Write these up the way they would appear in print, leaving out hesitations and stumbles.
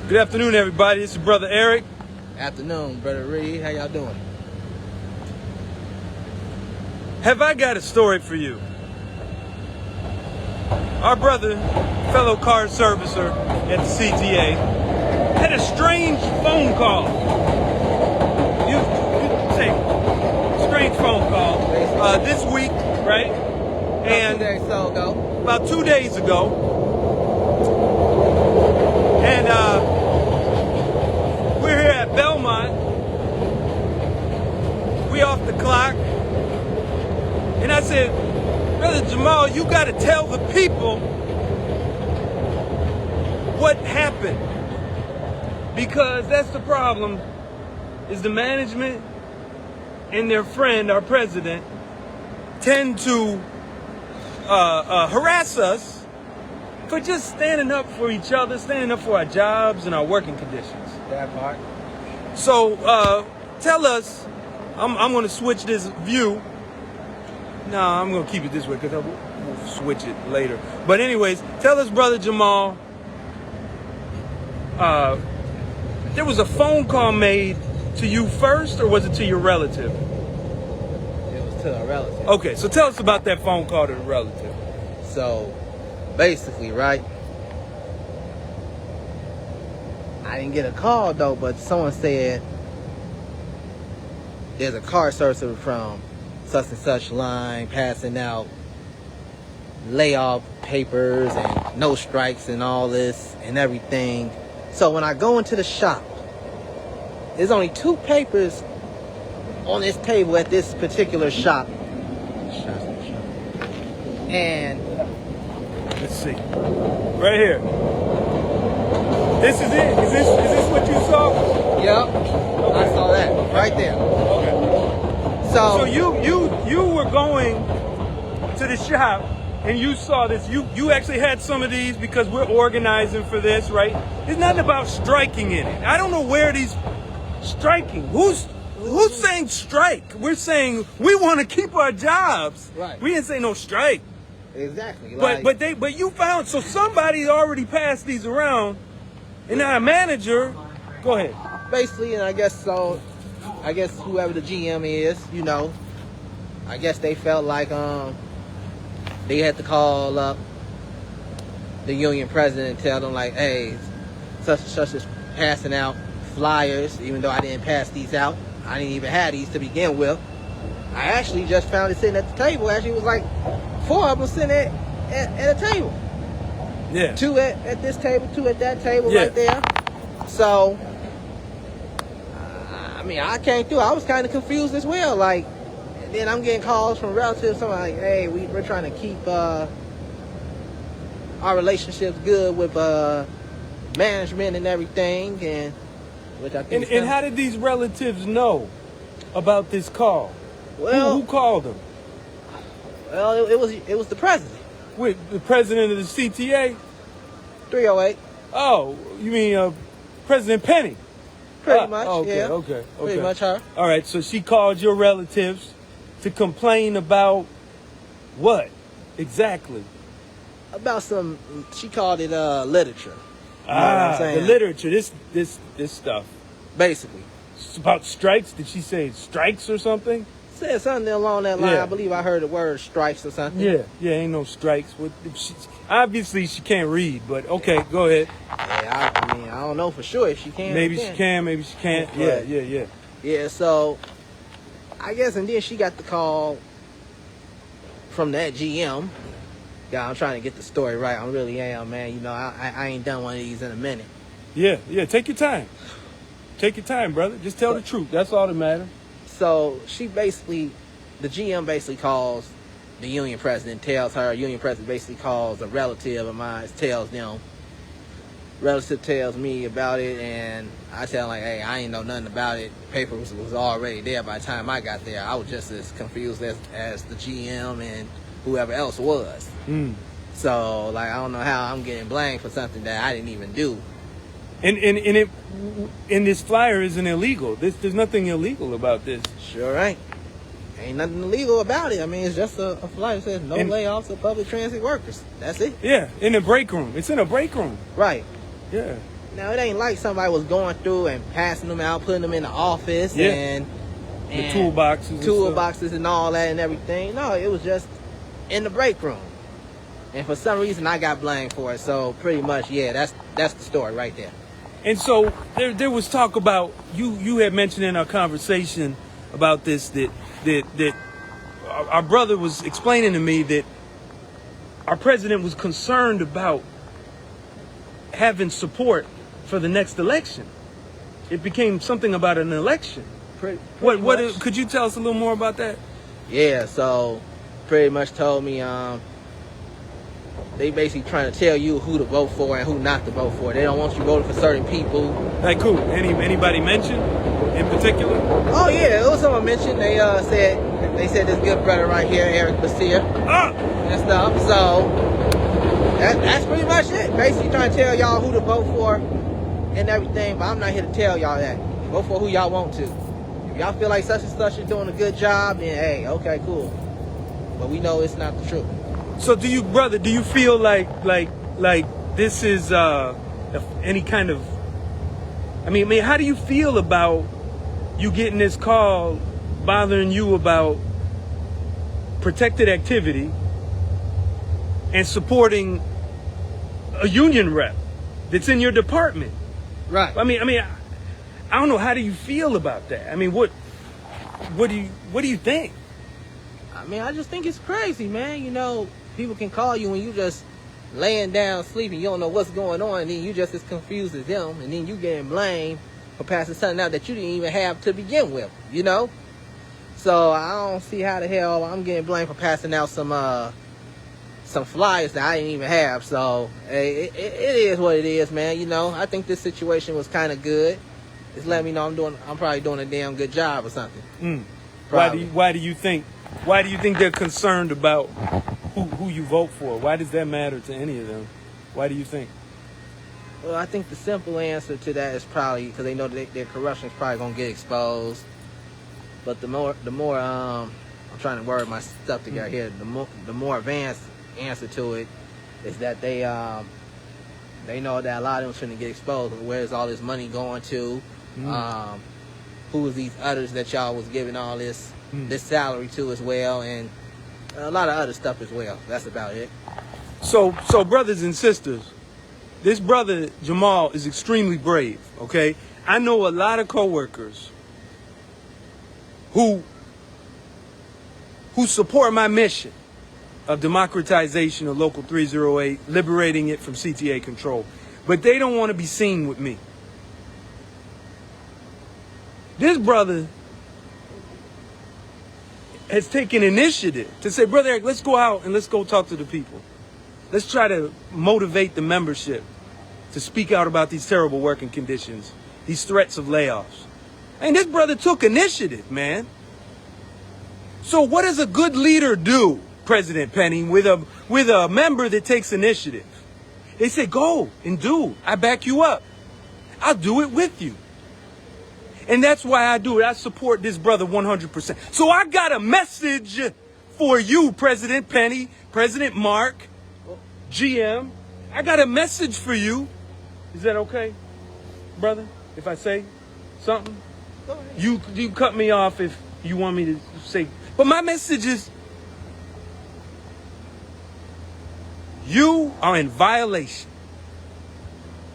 Good afternoon, everybody. It's your brother Eric. Afternoon, brother Reed. How y'all doing? Have I got a story for you? Our brother, fellow car servicer at the CTA, had a strange phone call. You say strange phone call this week, right? And about 2 days ago. And we're here at Belmont. We off the clock. And I said, Brother Jamal, you got to tell the people what happened. Because that's the problem, is the management and their friend, our president, tend to harass us for just standing up for each other, standing up for our jobs and our working conditions. That part. So tell us, I'm going to switch this view. No, I'm going to keep it this way because we'll switch it later. But anyways, tell us, Brother Jamal, there was a phone call made to you first, or was it to your relative? It was to a relative. Okay, so tell us about that phone call to the relative. So, basically, right? I didn't get a call, though, but someone said there's a car servicer from such and such line passing out layoff papers and no strikes and all this and everything. So when I go into the shop, there's only 2 papers on this table at this particular shop. And let's see. Right here. This is it? Is this what you saw? Yep. Okay. I saw that right there. Okay. So you were going to the shop and you saw this. You actually had some of these because we're organizing for this, right? There's nothing about striking in it. I don't know where these striking. Who's saying strike? We're saying we want to keep our jobs. Right. We didn't say no strike. Exactly. But you found, so somebody already passed these around, and now a manager. Go ahead. Basically, and I guess so. I guess whoever the GM is, I guess they felt like they had to call up the union president and tell them like, hey, such and such is passing out flyers, even though I didn't pass these out. I didn't even have these to begin with. I actually just found it sitting at the table. Actually, it was like 4 of them sitting at a table. Yeah. 2 at this table, 2 at that table right there. So, I came through. I was kind of confused as well. Like, and then I'm getting calls from relatives. Somebody like, hey, we're trying to keep our relationships good with management and everything. And which I think. And how did these relatives know about this call? Well, who called them? Well, it was the president. Wait, the president of the CTA? 308. Oh, you mean President Penny? Pretty much, okay, yeah. Okay. Pretty much her. All right, so she called your relatives to complain about what exactly? About she called it literature. You know what I'm saying? The literature, this stuff. Basically. It's about strikes? Did she say strikes or something? Said something along that line. I believe I heard the word strikes or something. Yeah, ain't no strikes. Obviously, she can't read, but okay, go ahead. Yeah, I don't know for sure if she can. Maybe she can, maybe she can't. But, Yeah. Yeah, so I guess, and then she got the call from that GM. Yeah, I'm trying to get the story right. I really am, man. I ain't done one of these in a minute. Yeah, take your time. Take your time, brother. Just tell the truth. That's all that matters. So the GM basically calls the union president, tells her, union president basically calls a relative of mine, tells them, relative tells me about it, and I tell him like, hey, I ain't know nothing about it. The paper was already there by the time I got there. I was just as confused as the GM and whoever else was. So, like, I don't know how I'm getting blamed for something that I didn't even do. And this flyer isn't illegal. There's nothing illegal about this. Sure ain't. Ain't nothing illegal about it. I mean, it's just a flyer that says no layoffs of public transit workers. That's it. Yeah, in the break room. It's in a break room. Right. Yeah. Now, it ain't like somebody was going through and passing them out, putting them in the office and the toolboxes and all that and everything. No, it was just in the break room. And for some reason, I got blamed for it. So pretty much, yeah, that's the story right there. And so there was talk about, you had mentioned in our conversation about this, that our brother was explaining to me that our president was concerned about having support for the next election. It became something about an election. What could you tell us a little more about that? Yeah, so pretty much told me they basically trying to tell you who to vote for and who not to vote for. They don't want you voting for certain people. Like who? Anybody mentioned in particular? Oh yeah, it was someone mentioned. They said this good brother right here, Eric Bassier, and stuff. So that's pretty much it. Basically trying to tell y'all who to vote for and everything. But I'm not here to tell y'all that. Vote for who y'all want to. If y'all feel like such and such is doing a good job, then hey, okay, cool. But we know it's not the truth. So do you feel like this is any kind of, I mean, how do you feel about you getting this call bothering you about protected activity and supporting a union rep that's in your department? Right. I mean, I don't know. How do you feel about that? I mean, what do you think? I mean, I just think it's crazy, man. You know, people can call you when you just laying down sleeping. You don't know what's going on, and then you just as confused as them, and then you getting blamed for passing something out that you didn't even have to begin with, you know? So I don't see how the hell I'm getting blamed for passing out some flyers that I didn't even have. So hey, it is what it is, man. You know, I think this situation was kind of good. It's letting me know I'm probably doing a damn good job or something. Why do you think they're concerned about who you vote for? Why does that matter to any of them? Why do you think? Well, I think the simple answer to that is probably because they know that their corruption is probably gonna get exposed. But the more I'm trying to word my stuff together here. The more advanced answer to it is that they know that a lot of them shouldn't get exposed. Where's all this money going to? Who is these others that y'all was giving all this salary to as well, and a lot of other stuff as well. That's about it. So brothers and sisters, this brother Jamal is extremely brave. Okay, I know a lot of coworkers who support my mission of democratization of Local 308, liberating it from CTA control, but they don't want to be seen with me. This brother has taken initiative to say, Brother Eric, let's go out and let's go talk to the people. Let's try to motivate the membership to speak out about these terrible working conditions, these threats of layoffs. And this brother took initiative, man. So what does a good leader do, President Penny, with a member that takes initiative? They say, go and do. I back you up. I'll do it with you. And that's why I do it. I support this brother 100%. So I got a message for you, President Penny, President Mark, GM. I got a message for you. Is that okay, brother, if I say something? You cut me off if you want me to say. But my message is, you are in violation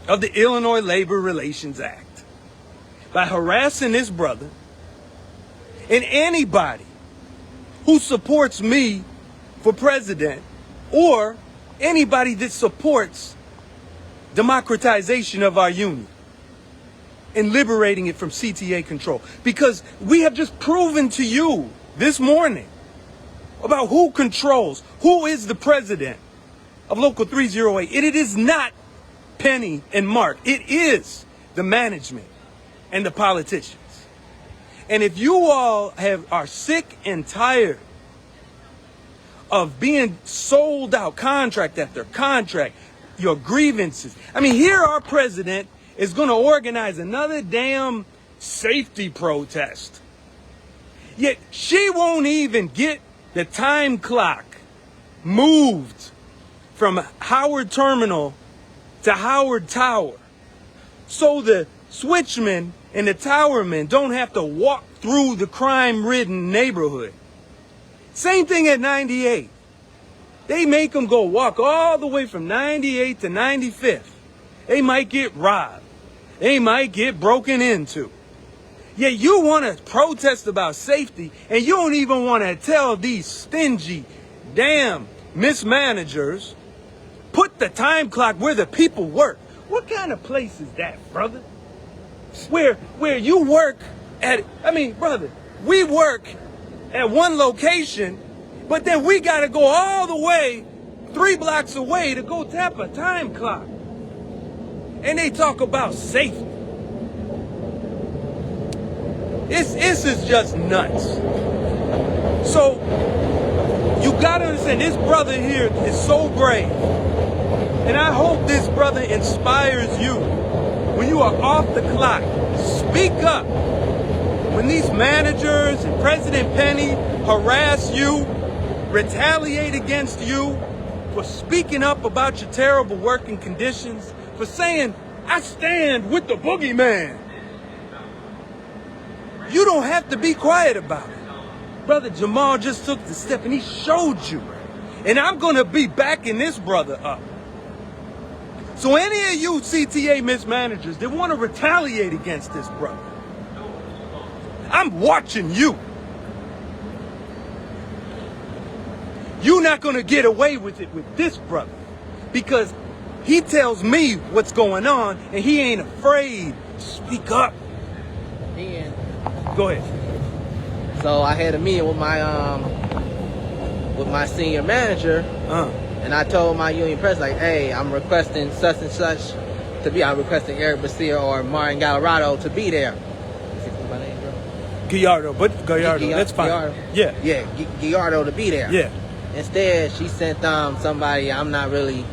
of the Illinois Labor Relations Act by harassing this brother and anybody who supports me for president or anybody that supports democratization of our union and liberating it from CTA control. Because we have just proven to you this morning about who controls, who is the president of Local 308. And it is not Penny and Mark. It is the management and the politicians. And if you all are sick and tired of being sold out contract after contract, your grievances. I mean, here our president is going to organize another damn safety protest. Yet she won't even get the time clock moved from Howard Terminal to Howard Tower so the switchmen and the towermen don't have to walk through the crime-ridden neighborhood. Same thing at 98. They make them go walk all the way from 98 to 95th. They might get robbed. They might get broken into. Yet you want to protest about safety, and you don't even want to tell these stingy, damn mismanagers, put the time clock where the people work. What kind of place is that, brother? Where you work at, brother, we work at one location, but then we got to go all the way 3 blocks away to go tap a time clock. And they talk about safety. This is just nuts. So you gotta understand, this brother here is so brave. And I hope this brother inspires you. When you are off the clock, speak up. When these managers and President Penny harass you, retaliate against you for speaking up about your terrible working conditions, for saying, I stand with the boogeyman. You don't have to be quiet about it. Brother Jamal just took the step and he showed you. And I'm going to be backing this brother up. So any of you CTA mismanagers that want to retaliate against this brother, I'm watching you. You're not going to get away with it with this brother, because he tells me what's going on and he ain't afraid to speak up. And Go ahead. so I had a meeting with my senior manager, and I told my union president, like, hey, I'm requesting such and such to be. I'm requesting Eric Basir or Martin Gallardo to be there. What's my name, bro? Gallardo, that's fine. Gallardo. Yeah. Gallardo to be there. Yeah. Instead, she sent somebody I'm not really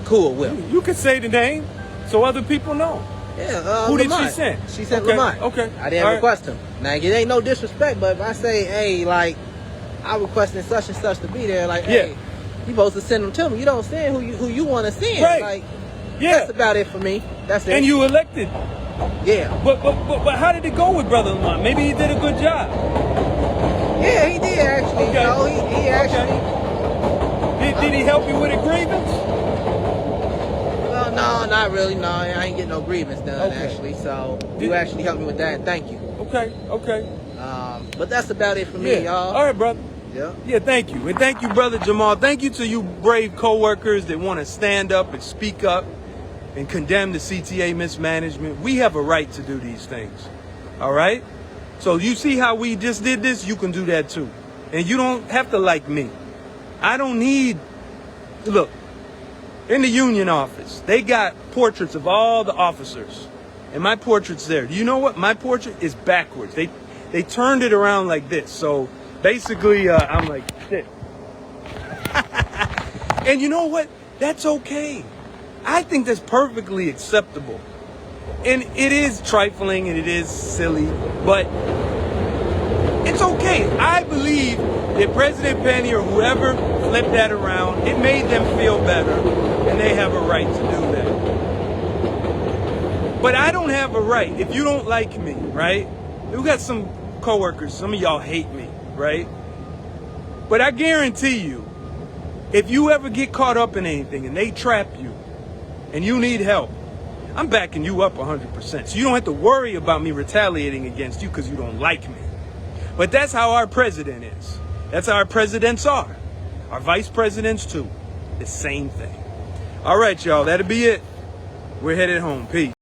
cool with. You can say the name so other people know. Yeah, Who did Lamont. she send? She sent Okay, Lamont. okay. I didn't All right. request him. Now, it ain't no disrespect, but if I say, hey, like, I requesting such and such to be there, like, hey, you supposed to send them to me. You don't send who you want to send. Right. Like, Yeah. that's about it for me. That's it. And you elected. Yeah. But how did it go with Brother Lamont? Maybe he did a good job. Yeah, he did, actually. Okay. You know, he actually... Did he help you with a grievance? Well, no, not really. No, I ain't getting no grievance done, Okay. actually. So, you actually helped me with that, and thank you. Okay. But that's about it for me, y'all. All right, brother. Yeah. Yeah, thank you. And thank you, Brother Jamal. Thank you to you brave co-workers that want to stand up and speak up and condemn the CTA mismanagement. We have a right to do these things. All right? So you see how we just did this? You can do that too. And you don't have to like me. I don't need... Look, in the union office, they got portraits of all the officers. And my portrait's there. Do you know what? My portrait is backwards. They turned it around like this. So basically, I'm like this. And you know what? That's okay. I think that's perfectly acceptable. And it is trifling and it is silly, but it's okay. I believe that President Penny or whoever flipped that around, it made them feel better, and they have a right to do that. But I don't have a right, if you don't like me, right? We got some coworkers, some of y'all hate me, right? But I guarantee you, if you ever get caught up in anything and they trap you and you need help, I'm backing you up 100%. So you don't have to worry about me retaliating against you because you don't like me. But that's how our president is. That's how our presidents are. Our vice presidents too. The same thing. All right, y'all. That'll be it. We're headed home. Peace.